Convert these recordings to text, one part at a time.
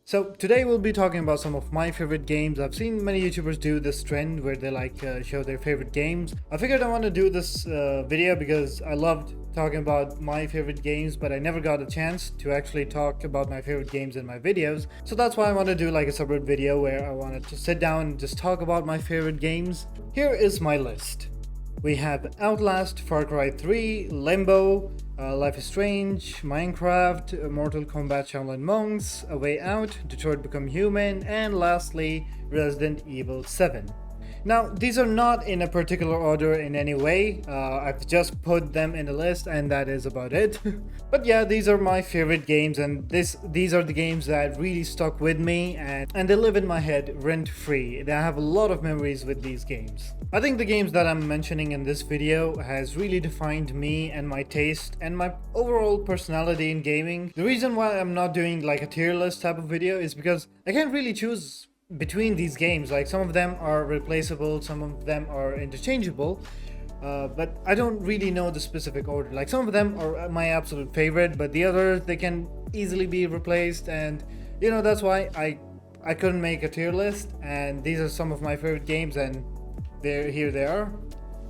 So today we'll be talking about some of my favorite games. I've seen many YouTubers do this trend where they show their favorite games. I figured I want to do this video because I loved talking about my favorite games, but I never got a chance to actually talk about my favorite games in my videos. So that's why I want to do like a separate video where I wanted to sit down and just talk about my favorite games. Here is my list. We have Outlast, Far Cry 3, Limbo, Life is Strange, Minecraft, Mortal Kombat Shaolin Monks, A Way Out, Detroit Become Human, and lastly, Resident Evil 7. Now, these are not in a particular order in any way. I've just put them in a list and that is about it. But yeah, these are my favorite games, and these are the games that really stuck with me and they live in my head rent-free. I have a lot of memories with these games. I think the games that I'm mentioning in this video has really defined me and my taste and my overall personality in gaming. The reason why I'm not doing like a tier list type of video is because I can't really choose between these games. Like, some of them are replaceable, some of them are interchangeable, but I don't really know the specific order. Like, some of them are my absolute favorite, but the others, they can easily be replaced, and you know, that's why I couldn't make a tier list, and these are some of my favorite games, and here they are.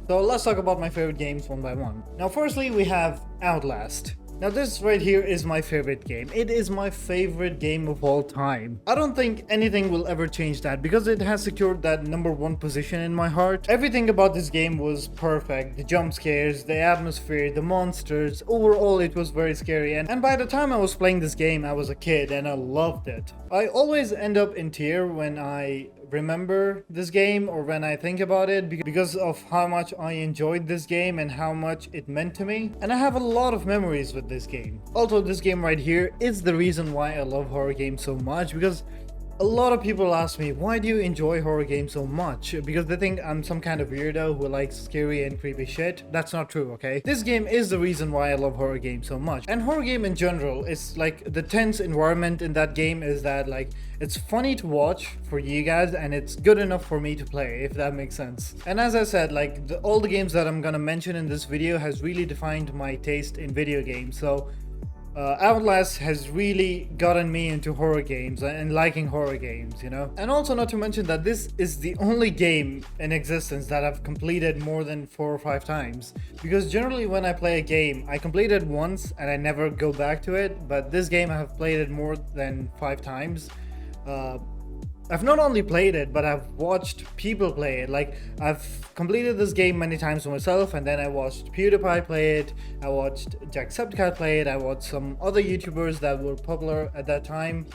So let's talk about my favorite games one by one. Now firstly, we have Outlast. Now this right here is my favorite game. It is my favorite game of all time. I don't think anything will ever change that because it has secured that #1 position in my heart. Everything about this game was perfect. The jump scares, the atmosphere, the monsters. Overall, it was very scary. And by the time I was playing this game, I was a kid and I loved it. I always end up in tears when I remember this game or when I think about it because of how much I enjoyed this game and how much it meant to me. And I have a lot of memories with this game. Also, this game right here is the reason why I love horror games so much, because a lot of people ask me, why do you enjoy horror games so much? Because they think I'm some kind of weirdo who likes scary and creepy shit. That's not true, okay? This game is the reason why I love horror games so much. And horror game in general is like, the tense environment in that game is that like, it's funny to watch for you guys and it's good enough for me to play, if that makes sense. And as I said, like all the games that I'm gonna mention in this video has really defined my taste in video games. So Outlast has really gotten me into horror games and liking horror games, you know? And also, not to mention that this is the only game in existence that I've completed more than 4 or 5 times. Because generally when I play a game, I complete it once and I never go back to it, but this game I have played it more than 5 times. I've not only played it, but I've watched people play it. Like, I've completed this game many times myself, and then I watched PewDiePie play it, I watched Jacksepticeye play it, I watched some other YouTubers that were popular at that time.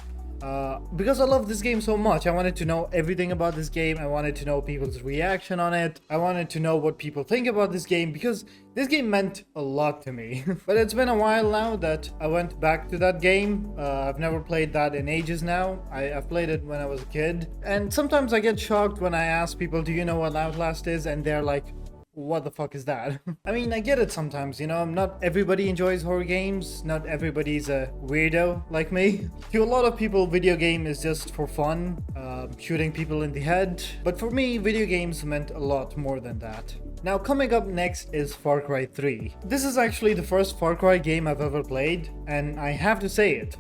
Because I love this game so much, I wanted to know everything about this game, I wanted to know people's reaction on it, I wanted to know what people think about this game, because this game meant a lot to me. But it's been a while now that I went back to that game. I've never played that in ages now. I've played it when I was a kid, and sometimes I get shocked when I ask people, do you know what Outlast is? And they're like, what the fuck is that? I mean, I get it sometimes, you know, not everybody enjoys horror games, not everybody's a weirdo like me. To a lot of people, video game is just for fun, shooting people in the head. But for me, video games meant a lot more than that. Now, coming up next is Far Cry 3. This is actually the first Far Cry game I've ever played, and I have to say it.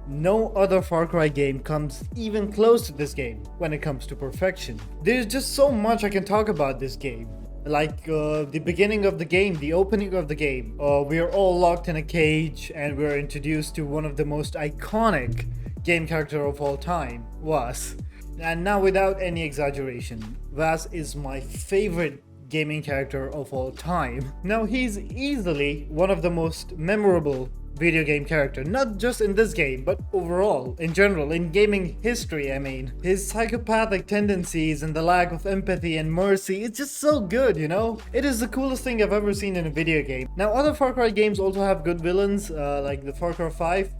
No other Far Cry game comes even close to this game when it comes to perfection. There's just so much I can talk about this game. Like the beginning of the game, the opening of the game, we are all locked in a cage and we're introduced to one of the most iconic game character of all time, Vas. And now, without any exaggeration, Vas is my favorite gaming character of all time. Now, he's easily one of the most memorable video game character, not just in this game, but overall, in general, in gaming history. I mean, his psychopathic tendencies and the lack of empathy and mercy, it's just so good, you know? It is the coolest thing I've ever seen in a video game. Now, other Far Cry games also have good villains, like the Far Cry 5,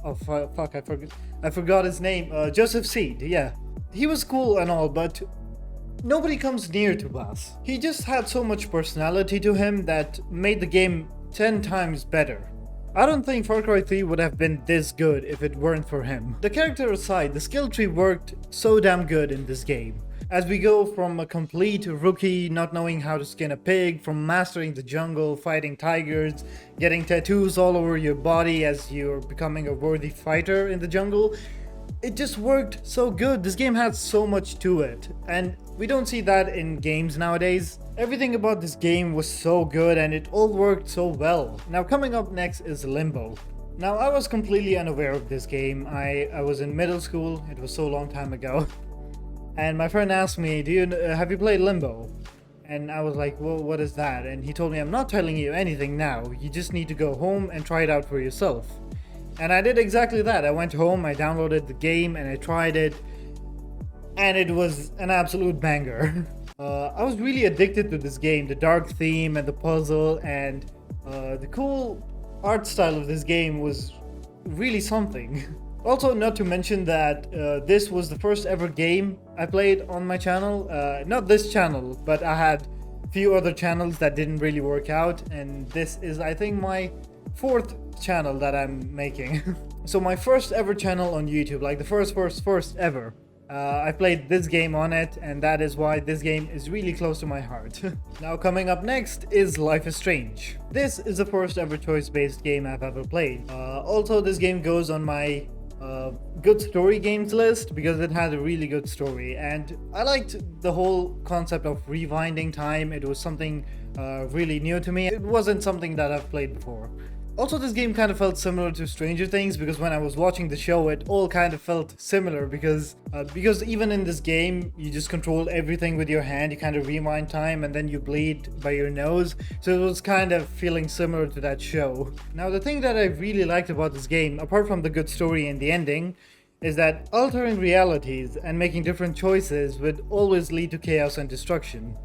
I forgot his name, Joseph Seed, yeah. He was cool and all, but nobody comes near to Vas. He just had so much personality to him that made the game 10 times better. I don't think Far Cry 3 would have been this good if it weren't for him. The character aside, the skill tree worked so damn good in this game. As we go from a complete rookie not knowing how to skin a pig, from mastering the jungle, fighting tigers, getting tattoos all over your body as you're becoming a worthy fighter in the jungle, it just worked so good. This game had so much to it, and we don't see that in games nowadays. Everything about this game was so good and it all worked so well. Now coming up next is Limbo. Now I was completely unaware of this game. I was in middle school, it was so long time ago. And my friend asked me, have you played Limbo? And I was like, well, what is that? And he told me, I'm not telling you anything now. You just need to go home and try it out for yourself. And I did exactly that. I went home, I downloaded the game, and I tried it. And it was an absolute banger. I was really addicted to this game. The dark theme and the puzzle and the cool art style of this game was really something. Also, not to mention that this was the first ever game I played on my channel. Not this channel, but I had a few other channels that didn't really work out, and this is, I think, my fourth channel that I'm making. So my first ever channel on YouTube, like the first ever. I played this game on it, and that is why this game is really close to my heart. Now coming up next is Life is Strange. This is the first ever choice-based game I've ever played. Also, this game goes on my good story games list because it had a really good story, and I liked the whole concept of rewinding time. It was something really new to me. It wasn't something that I've played before. Also, this game kind of felt similar to Stranger Things because when I was watching the show, it all kind of felt similar because even in this game, you just control everything with your hand. You kind of rewind time and then you bleed by your nose. So it was kind of feeling similar to that show. Now, the thing that I really liked about this game, apart from the good story and the ending, is that altering realities and making different choices would always lead to chaos and destruction.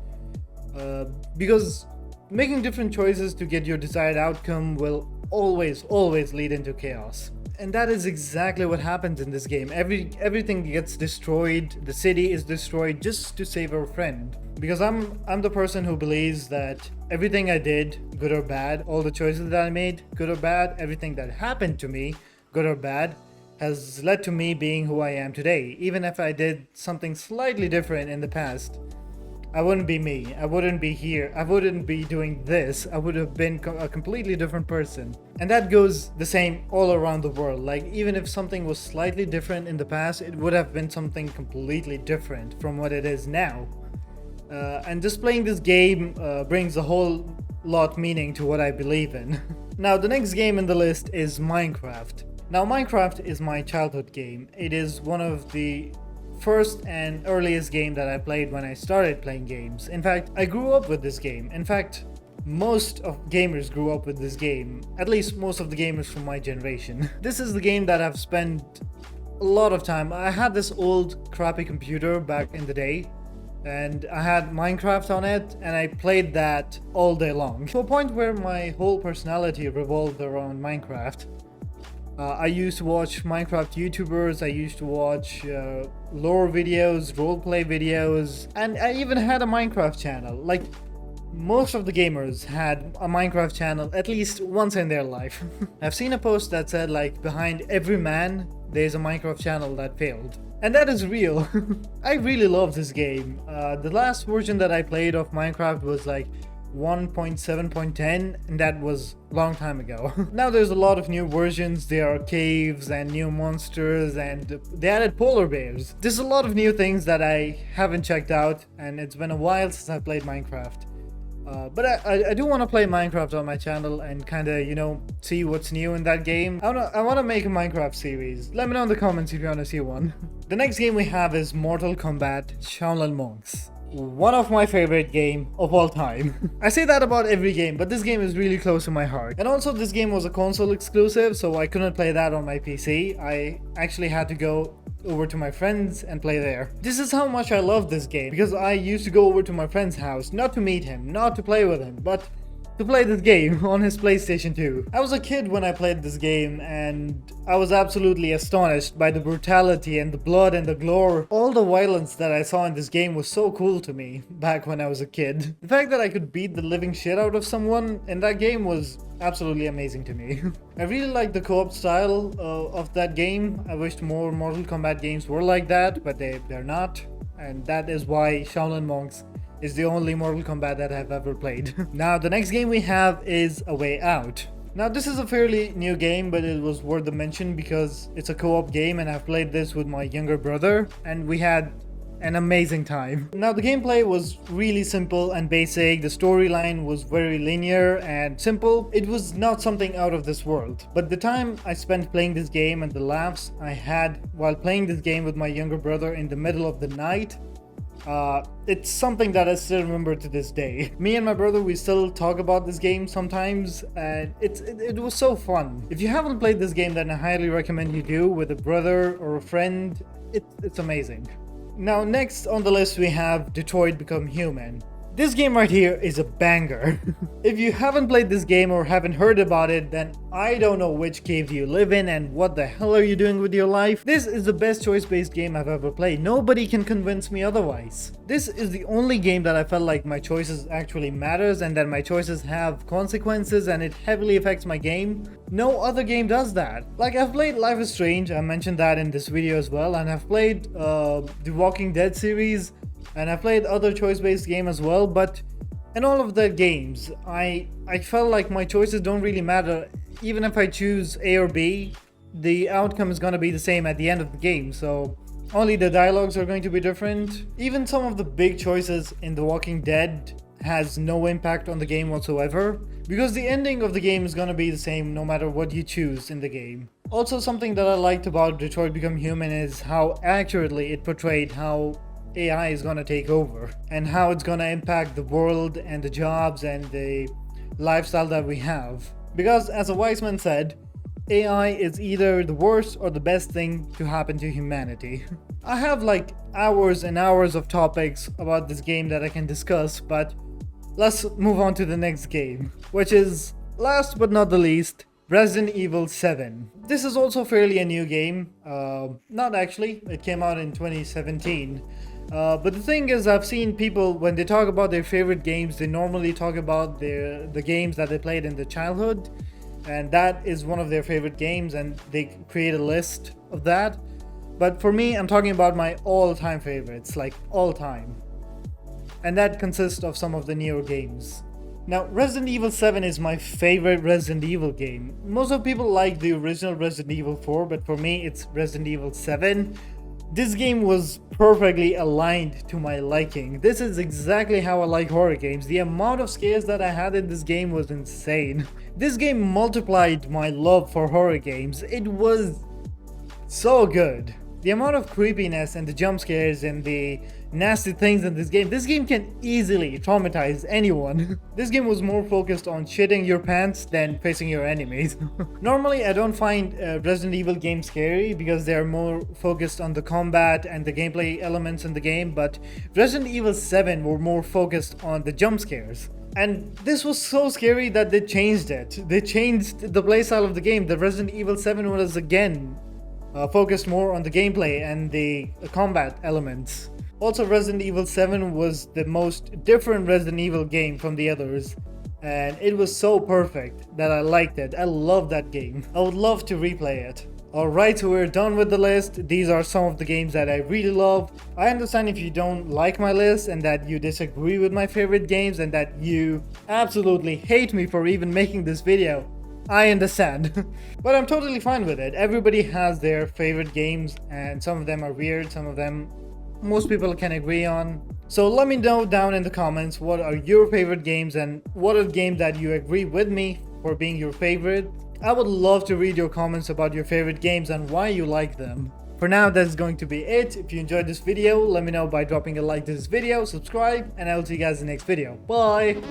Because making different choices to get your desired outcome will always lead into chaos. And that is exactly what happens in this game. Everything gets destroyed, the city is destroyed just to save our friend. Because I'm the person who believes that everything I did, good or bad, all the choices that I made, good or bad, everything that happened to me, good or bad, has led to me being who I am today. Even if I did something slightly different in the past, I wouldn't be me. I wouldn't be here. I wouldn't be doing this. I would have been a completely different person. And that goes the same all around the world. Like, even if something was slightly different in the past, it would have been something completely different from what it is now. And just playing this game brings a whole lot meaning to what I believe in. Now, the next game in the list is Minecraft. Now, Minecraft is my childhood game. It is one of the first and earliest game that I played when I started playing games. In fact, I grew up with this game. In fact, most of gamers grew up with this game. At least most of the gamers from my generation. This is the game that I've spent a lot of time. I had this old crappy computer back in the day, and I had Minecraft on it, and I played that all day long. To a point where my whole personality revolved around Minecraft. I used to watch Minecraft YouTubers, I used to watch lore videos, roleplay videos, and I even had a Minecraft channel. Like, most of the gamers had a Minecraft channel at least once in their life. I've seen a post that said, like, behind every man, there's a Minecraft channel that failed. And that is real. I really love this game. The last version that I played of Minecraft was like 1.7.10, and that was a long time ago. Now there's a lot of new versions. There are caves and new monsters, and they added polar bears. There's a lot of new things that I haven't checked out, and it's been a while since I played Minecraft. But I do want to play Minecraft on my channel and kind of, you know, see what's new in that game. I want to make a Minecraft series. Let me know in the comments if you want to see one. The next game we have is Mortal Kombat Shaolin Monks. One of my favorite game of all time. I say that about every game, but this game is really close to my heart. And also, this game was a console exclusive, so I couldn't play that on my PC. I actually had to go over to my friends and play there. This is how much I love this game, because I used to go over to my friend's house, not to meet him, not to play with him, but to play this game on his PlayStation 2. I was a kid when I played this game, and I was absolutely astonished by the brutality and the blood and the gore. All the violence that I saw in this game was so cool to me back when I was a kid. The fact that I could beat the living shit out of someone in that game was absolutely amazing to me. I really like the co-op style of that game. I wished more Mortal Kombat games were like that, but they're not. And that is why Shaolin Monks is the only Mortal Kombat that I've ever played. Now, the next game we have is A Way Out. Now this is a fairly new game, but it was worth the mention because it's a co-op game and I've played this with my younger brother and we had an amazing time. Now the gameplay was really simple and basic, the storyline was very linear and simple. It was not something out of this world. But the time I spent playing this game and the laughs I had while playing this game with my younger brother in the middle of the night, it's something that I still remember to this day. Me and my brother, we still talk about this game sometimes, and it was so fun. If you haven't played this game, then I highly recommend you do with a brother or a friend. It's amazing. Now next on the list we have Detroit Become Human. This game right here is a banger. If you haven't played this game or haven't heard about it, then I don't know which cave you live in and what the hell are you doing with your life. This is the best choice-based game I've ever played. Nobody can convince me otherwise. This is the only game that I felt like my choices actually matters and that my choices have consequences and it heavily affects my game. No other game does that. Like, I've played Life is Strange, I mentioned that in this video as well, and I've played the Walking Dead series, and I played other choice-based game as well, but in all of the games, I felt like my choices don't really matter. Even if I choose A or B, the outcome is gonna be the same at the end of the game, so only the dialogues are going to be different. Even some of the big choices in The Walking Dead has no impact on the game whatsoever, because the ending of the game is gonna be the same no matter what you choose in the game. Also, something that I liked about Detroit Become Human is how accurately it portrayed how AI is gonna take over and how it's gonna impact the world and the jobs and the lifestyle that we have. Because as a wise man said, AI is either the worst or the best thing to happen to humanity. I have like hours and hours of topics about this game that I can discuss, but let's move on to the next game, which is, last but not the least, Resident Evil 7. This is also fairly a new game. Not actually, it came out in 2017. But the thing is, I've seen people, when they talk about their favorite games, they normally talk about the games that they played in their childhood, and that is one of their favorite games, and they create a list of that. But for me, I'm talking about my all-time favorites, like all time, and that consists of some of the newer games. Now, Resident Evil 7 is my favorite Resident Evil game. Most of people like the original Resident Evil 4, but for me, it's Resident Evil 7. This game was perfectly aligned to my liking. This is exactly how I like horror games. The amount of scares that I had in this game was insane. This game multiplied my love for horror games. It was so good. The amount of creepiness and the jump scares and the nasty things in this game can easily traumatize anyone. This game was more focused on shitting your pants than facing your enemies. Normally, I don't find Resident Evil games scary because they're more focused on the combat and the gameplay elements in the game, but Resident Evil 7 were more focused on the jump scares. And this was so scary that they changed it. They changed the playstyle of the game. The Resident Evil 7 was again focused more on the gameplay and the combat elements. Also, Resident Evil 7 was the most different Resident Evil game from the others, and it was so perfect that I liked it. I love that game. I would love to replay it. Alright, so we're done with the list. These are some of the games that I really love. I understand if you don't like my list and that you disagree with my favorite games and that you absolutely hate me for even making this video. I understand. But I'm totally fine with it. Everybody has their favorite games and some of them are weird, some of them most people can agree on. So let me know down in the comments what are your favorite games and what are games that you agree with me for being your favorite. I would love to read your comments about your favorite games and why you like them. For now, that's going to be it. If you enjoyed this video, let me know by dropping a like to this video, subscribe, and I will see you guys in the next video. Bye!